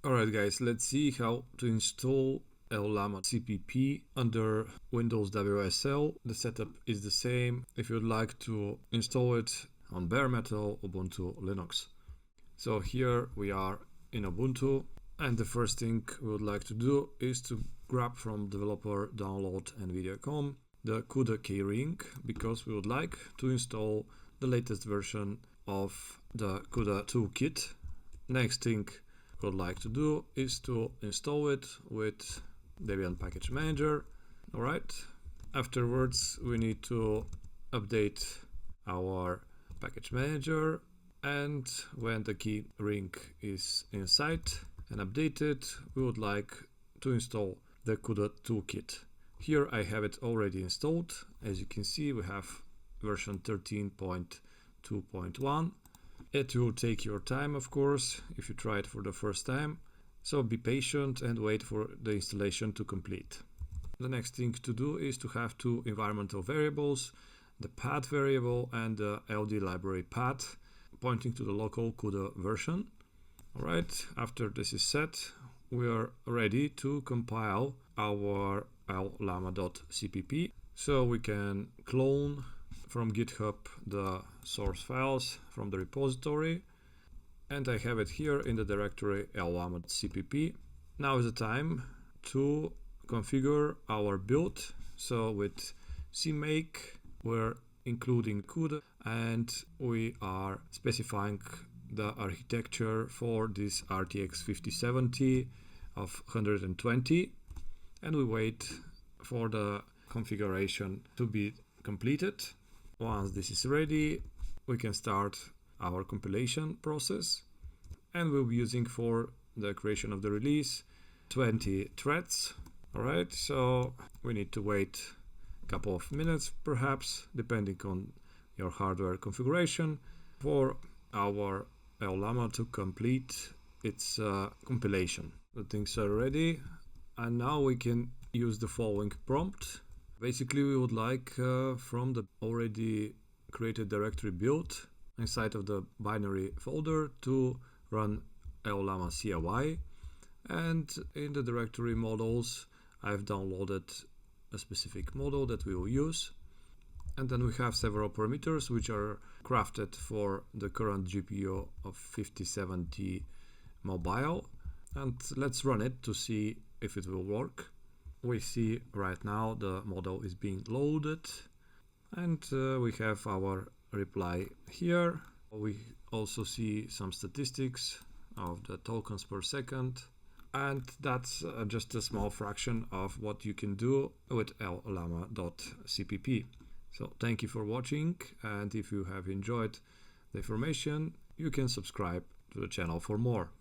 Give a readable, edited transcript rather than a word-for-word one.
Alright guys, let's see how to install Llama.cpp under Windows WSL. The setup is the same if you'd like to install it on bare metal, Ubuntu, Linux. So here we are in Ubuntu, and the first thing we would like to do is to grab from developer download NVIDIA.com the CUDA keyring, because we would like to install the latest version of the CUDA Toolkit. Next thing we would like to do is to install it with Debian Package Manager. Alright, afterwards we need to update our package manager, and when the keyring is inside and updated, we would like to install the CUDA Toolkit. Here I have it already installed. As you can see, we have version 13.2.1. It will take your time, of course, if you try it for the first time. So be patient and wait for the installation to complete. The next thing to do is to have two environmental variables, the path variable and the LD library path, pointing to the local CUDA version. Alright, after this is set, we are ready to compile our Llama.cpp. So we can clone from GitHub the source files from the repository, and I have it here in the directory Llama.cpp. Now is the time to configure our build. So with CMake we're including CUDA, and we are specifying the architecture for this RTX 5070 of 120, and we wait for the configuration to be completed. Once this is ready, we can start our compilation process, and we'll be using for the creation of the release 20 threads. Alright, so we need to wait a couple of minutes, perhaps, depending on your hardware configuration, for our Llama to complete its compilation. The things are ready, and now we can use the following prompt. Basically, we would like from the already created directory build inside of the binary folder to run Llama CLI, and in the directory models I've downloaded a specific model that we will use, and then we have several parameters which are crafted for the current GPU of 5070 mobile, and let's run it to see if it will work. We see right now the model is being loaded, and we have our reply here. We also see some statistics of the tokens per second, and that's just a small fraction of what you can do with Llama.cpp. So thank you for watching, and if you have enjoyed the information, you can subscribe to the channel for more.